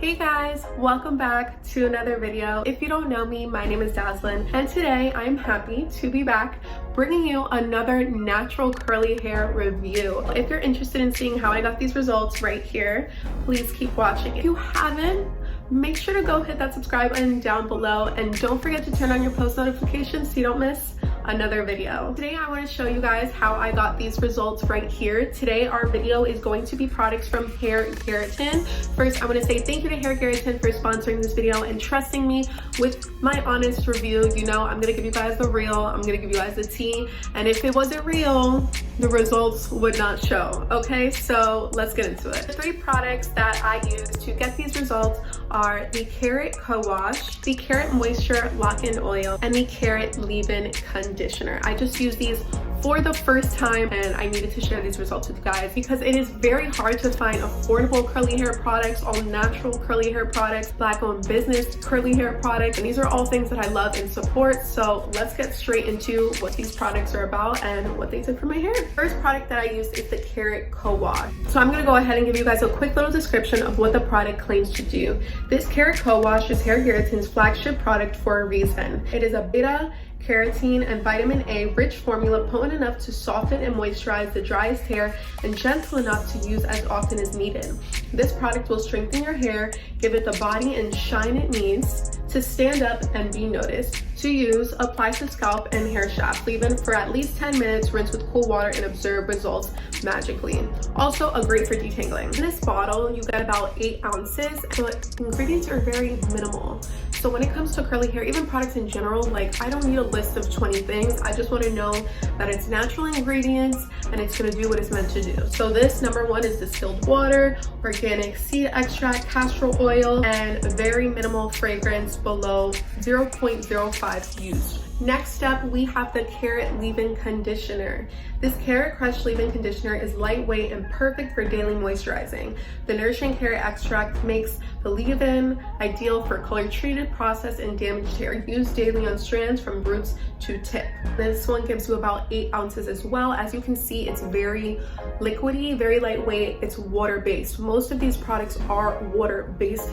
Hey guys, welcome back to another video. If you don't know me, my name is Dazzlin, and today I'm happy to be back bringing you another natural curly hair review. If you're interested in seeing how I got these results right here, please keep watching. If you haven't, make sure to go hit that subscribe button down below, and don't forget to turn on your post notifications so you don't miss another video. Today I want to show you guys how I got these results right here. Today our video is going to be products from HairGarten. First, I want to say thank you to HairGarten for sponsoring this video and trusting me with my honest review. You know, I'm gonna give you guys the real, I'm gonna give you guys the tea, and if it wasn't real, the results would not show. Okay, so let's get into it. The three products that I use to get these results are the Carrot Cowash, the Carrot Moisture Lockin Oil, and the Carrot Leave-In Conditioner. I just use these for the first time and I needed to share these results with you guys because it is very hard to find affordable curly hair products, all natural curly hair products, black-owned business curly hair products, and these are all things that I love and support. So let's get straight into what these products are about and what they did for my hair. First product that I use is the Carrot Cowash. So I'm gonna go ahead and give you guys a quick little description of what the product claims to do. This Carrot Cowash is HairGarten's flagship product for a reason. It is a beta carotene and vitamin A rich formula, potent enough to soften and moisturize the driest hair and gentle enough to use as often as needed. This product will strengthen your hair, give it the body and shine it needs to stand up and be noticed. To use, apply to scalp and hair shaft. Leave in for at least 10 minutes, rinse with cool water, and observe results magically. Also, a great for detangling. In this bottle, you get about 8 ounces, but ingredients are very minimal. So when it comes to curly hair, even products in general, like I don't need a list of 20 things. I just want to know that it's natural ingredients and it's going to do what it's meant to do. So this number one is distilled water, organic seed extract, castor oil, and very minimal fragrance, below 0.05 used. Next up, we have the Carrot Leave-In Conditioner. This Carrot Crush Leave-In Conditioner is lightweight and perfect for daily moisturizing. The nourishing carrot extract makes the leave-in ideal for color-treated, processed, and damaged hair. Used daily on strands from roots to tip. This one gives you about 8 ounces as well. As you can see, it's very liquidy, very lightweight. It's water-based. Most of these products are water-based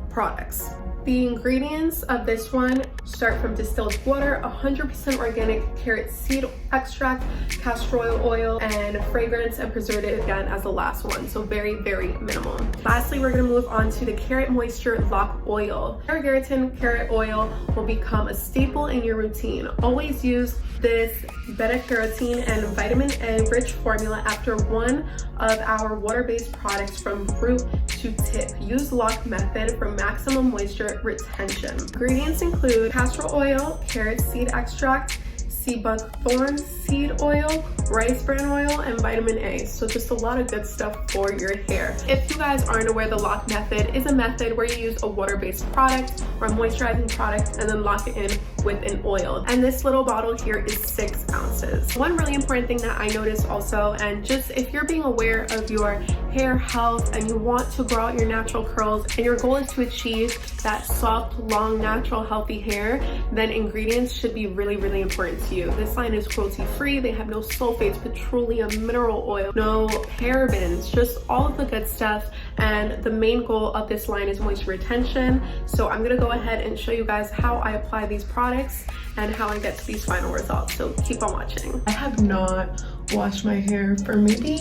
products. The ingredients of this one start from distilled water, 100% organic carrot seed extract, castor oil, and fragrance and preservative again as the last one. So very, very minimal. Lastly, we're gonna move on to the Carrot Moisture Lock Oil. HairGarten carrot oil will become a staple in your routine. Always use this beta carotene and vitamin A rich formula after one of our water-based products from root to tip. Use lock method for maximum moisture retention. Ingredients include castor oil, carrot seed extract, sea buckthorn seed oil, rice bran oil, and vitamin A. So just a lot of good stuff for your hair. If you guys aren't aware, the lock method is a method where you use a water-based product or a moisturizing product and then lock it in with an oil. And this little bottle here is 6 ounces. One really important thing that I noticed also, and just if you're being aware of your hair health and you want to grow out your natural curls and your goal is to achieve that soft, long, natural, healthy hair, then ingredients should be really, really important to you. This line is cruelty-free. They have no sulfates, petroleum, mineral oil, no parabens, just all of the good stuff. And the main goal of this line is moisture retention. So I'm gonna go ahead and show you guys how I apply these products and how I get to these final results. So keep on watching. I have not washed my hair for maybe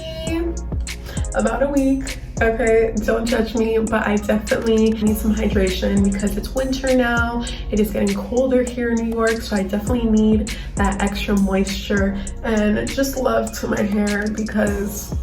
about a week. Okay, don't judge me, but I definitely need some hydration because it's winter now. It is getting colder here in New York, so I definitely need that extra moisture and just love to my hair because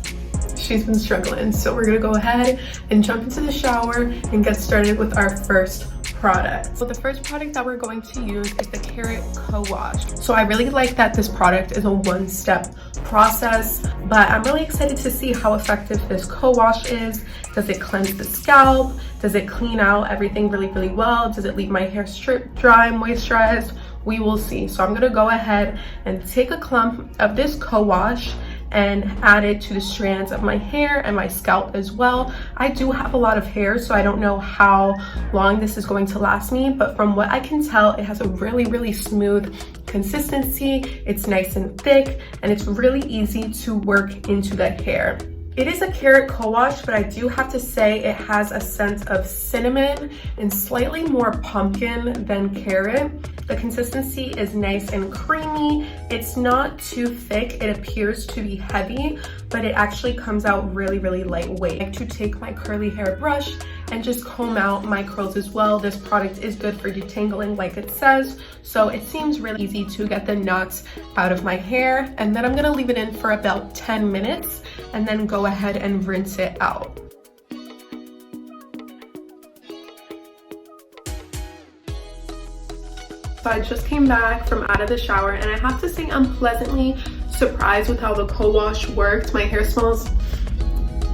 she's been struggling. So we're gonna go ahead and jump into the shower and get started with our first product. So the first product that we're going to use is the Carrot Cowash. So I really like that this product is a one-step process, but I'm really excited to see how effective this co-wash is. Does it cleanse the scalp? Does it clean out everything really, really well? Does it leave my hair strip dry, moisturized? We will see. So I'm gonna go ahead and take a clump of this co-wash and add it to the strands of my hair and my scalp as well. I do have a lot of hair, so I don't know how long this is going to last me, but from what I can tell, it has a really, really smooth consistency. It's nice and thick, and it's really easy to work into the hair. It is a carrot co-wash, but I do have to say it has a scent of cinnamon and slightly more pumpkin than carrot. The consistency is nice and creamy. It's not too thick. It appears to be heavy, but it actually comes out really, really lightweight. I like to take my curly hair brush and just comb out my curls as well. This product is good for detangling like it says, so it seems really easy to get the knots out of my hair. And then I'm gonna leave it in for about 10 minutes and then go ahead and rinse it out. So I just came back from out of the shower and I have to say I'm pleasantly surprised with how the co-wash worked. My hair smells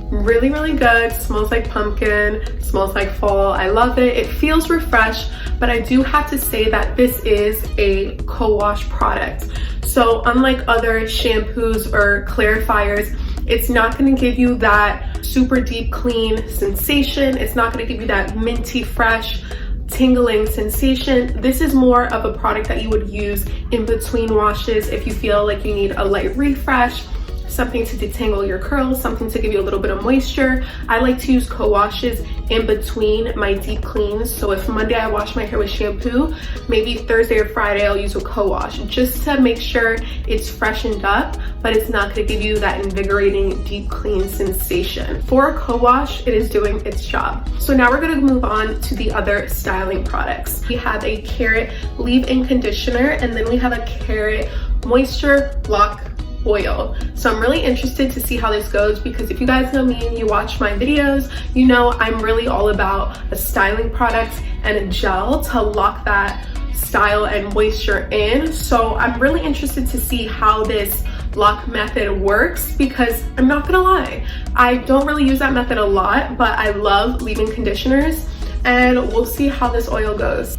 really, really good. Smells like pumpkin, smells like fall. I love it. It feels refreshed, but I do have to say that this is a co-wash product. So unlike other shampoos or clarifiers, it's not going to give you that super deep clean sensation. It's not going to give you that minty fresh tingling sensation. This is more of a product that you would use in between washes if you feel like you need a light refresh, something to detangle your curls, something to give you a little bit of moisture. I like to use co-washes in between my deep cleans. So if Monday I wash my hair with shampoo, maybe Thursday or Friday I'll use a co-wash just to make sure it's freshened up, but it's not going to give you that invigorating deep clean sensation. For a co-wash, it is doing its job. So now we're going to move on to the other styling products. We have a carrot leave-in conditioner, and then we have a carrot moisture block oil. So I'm really interested to see how this goes, because if you guys know me and you watch my videos, you know I'm really all about a styling product and a gel to lock that style and moisture in. So I'm really interested to see how this lock method works, because I'm not gonna lie, I don't really use that method a lot, but I love leave-in conditioners, and we'll see how this oil goes.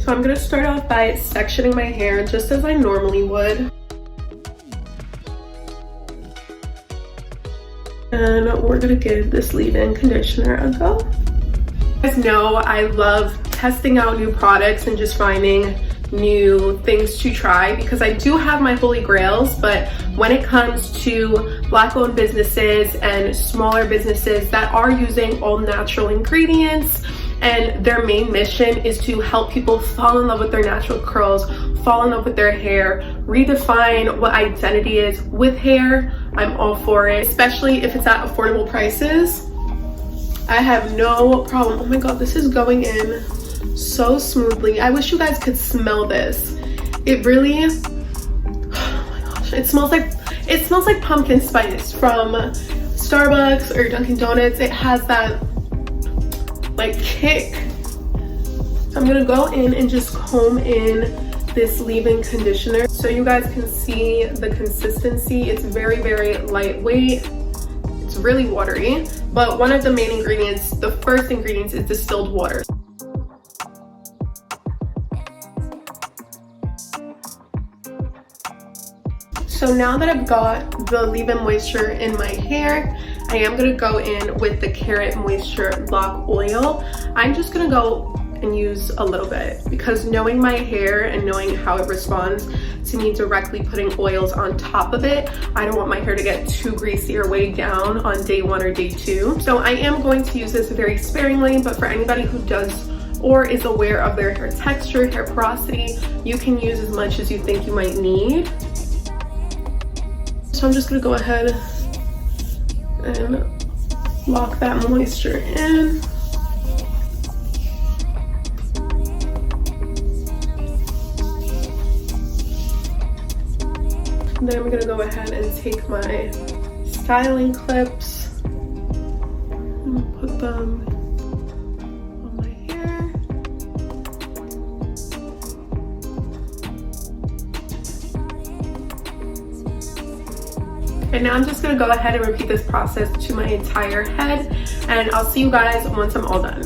So I'm gonna start off by sectioning my hair just as I normally would. And we're gonna give this leave-in conditioner a go. You guys know I love testing out new products and just finding new things to try, because I do have my holy grails, but when it comes to Black-owned businesses and smaller businesses that are using all natural ingredients, and their main mission is to help people fall in love with their natural curls, fall in love with their hair, redefine what identity is with hair, I'm all for it, especially if it's at affordable prices. I have no problem. Oh my god, this is going in so smoothly. I wish you guys could smell this. It really, oh my gosh, it smells like pumpkin spice from Starbucks or Dunkin' Donuts. It has that like kick. I'm gonna go in and just comb in this leave-in conditioner so you guys can see the consistency. It's very, very lightweight. It's really watery, but one of the main ingredients, the first ingredients, is distilled water. So now that I've got the leave-in moisture in my hair, I am gonna go in with the Carrot Moisture Lock Oil. I'm just gonna go and use a little bit, because knowing my hair and knowing how it responds to me directly putting oils on top of it, I don't want my hair to get too greasy or weighed down on day 1 or day 2. So I am going to use this very sparingly, but for anybody who does or is aware of their hair texture, hair porosity, you can use as much as you think you might need. So I'm just gonna go ahead and lock that moisture in. Then I'm gonna go ahead and take my styling clips and put them on my hair. And now I'm just gonna go ahead and repeat this process to my entire head, and I'll see you guys once I'm all done.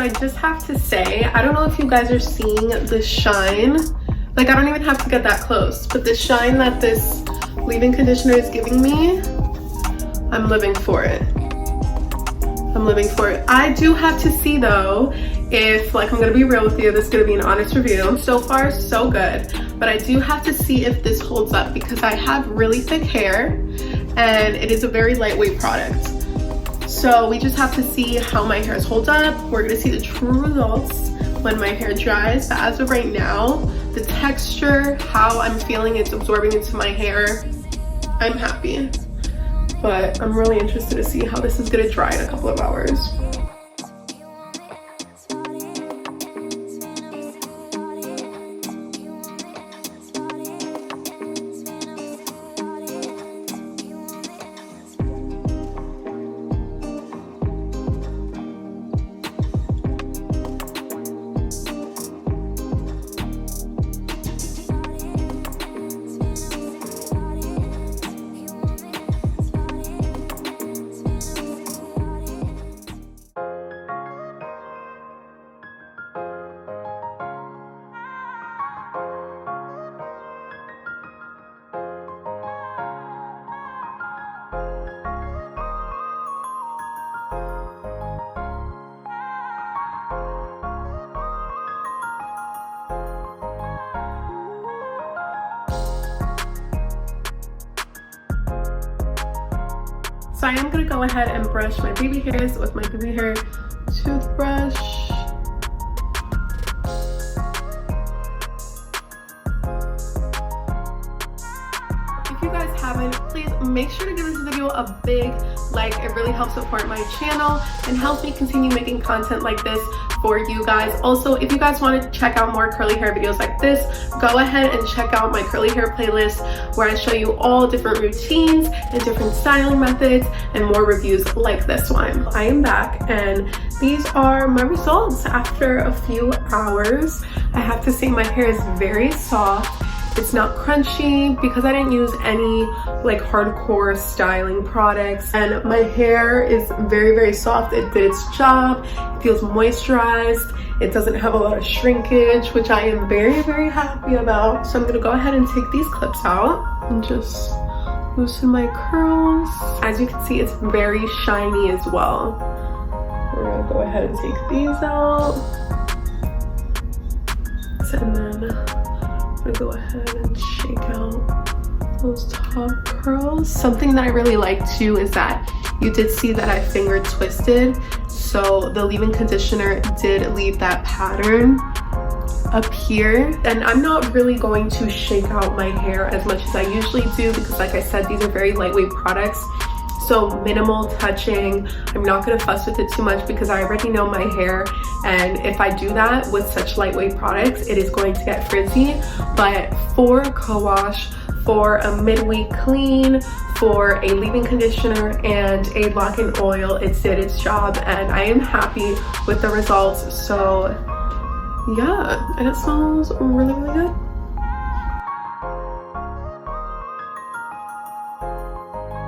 I just have to say, I don't know if you guys are seeing the shine. Like, I don't even have to get that close, but the shine that this leave-in conditioner is giving me, I'm living for it. I'm living for it. I do have to see though, if, like, I'm gonna be real with you, this is gonna be an honest review. So far, so good, but I do have to see if this holds up because I have really thick hair and it is a very lightweight product. So we just have to see how my hairs hold up. We're gonna see the true results when my hair dries. But as of right now, the texture, how I'm feeling it's absorbing into my hair, I'm happy. But I'm really interested to see how this is gonna dry in a couple of hours. So I am gonna go ahead and brush my baby hairs with my baby hair toothbrush. If you guys haven't, please make sure to give this video a big like. It really helps support my channel and helps me continue making content like this for you guys. Also, if you guys want to check out more curly hair videos like this, go ahead and check out my curly hair playlist where I show you all different routines and different styling methods and more reviews like this one. I am back and these are my results after a few hours. I have to say my hair is very soft. It's not crunchy because I didn't use any like hardcore styling products, and my hair is very, very soft. It did its job. It feels moisturized. It doesn't have a lot of shrinkage, which I am very, very happy about. So I'm gonna go ahead and take these clips out and just loosen my curls. As you can see, it's very shiny as well. We're gonna go ahead and take these out. And then I'm gonna go ahead and shake out those top curls. Something that I really like too is that you did see that I finger twisted. So the leave-in conditioner did leave that pattern up here. And I'm not really going to shake out my hair as much as I usually do because like I said, these are very lightweight products. So minimal touching. I'm not gonna fuss with it too much because I already know my hair, and if I do that with such lightweight products, it is going to get frizzy. But for Cowash, for a midweek clean, for a leave-in conditioner and a Lockin oil, it did its job and I am happy with the results. So yeah, and it smells really, really good.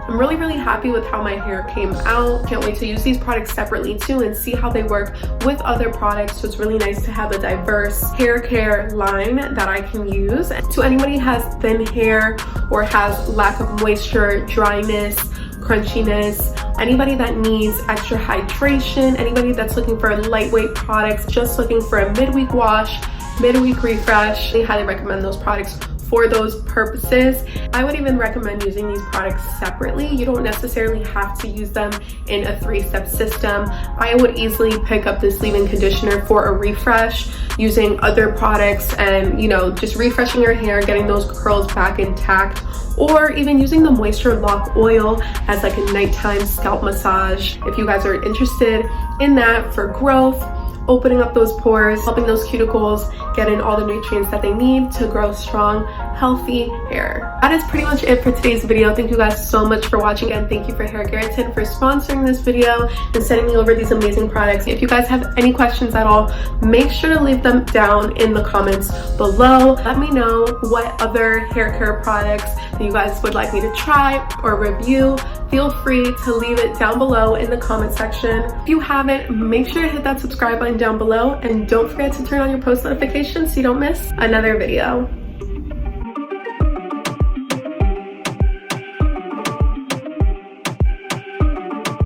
I'm really, really happy with how my hair came out. Can't wait to use these products separately too and see how they work with other products. So it's really nice to have a diverse hair care line that I can use. To anybody who has thin hair or has lack of moisture, dryness, crunchiness, anybody that needs extra hydration, anybody that's looking for lightweight products, just looking for a midweek wash, midweek refresh, I highly recommend those products for those purposes. I would even recommend using these products separately. You don't necessarily have to use them in a 3-step system. I would easily pick up this leave-in conditioner for a refresh using other products and, you know, just refreshing your hair, getting those curls back intact, or even using the Moisture Lock oil as like a nighttime scalp massage. If you guys are interested in that for growth, opening up those pores, helping those cuticles get in all the nutrients that they need to grow strong healthy hair. That is pretty much it for today's video. Thank you guys so much for watching, and thank you for HairGarten for sponsoring this video and sending me over these amazing products. If you guys have any questions at all, make sure to leave them down in the comments below. Let me know what other hair care products that you guys would like me to try or review. Feel free to leave it down below in the comment section. If you haven't, make sure to hit that subscribe button down below, and don't forget to turn on your post notifications so you don't miss another video.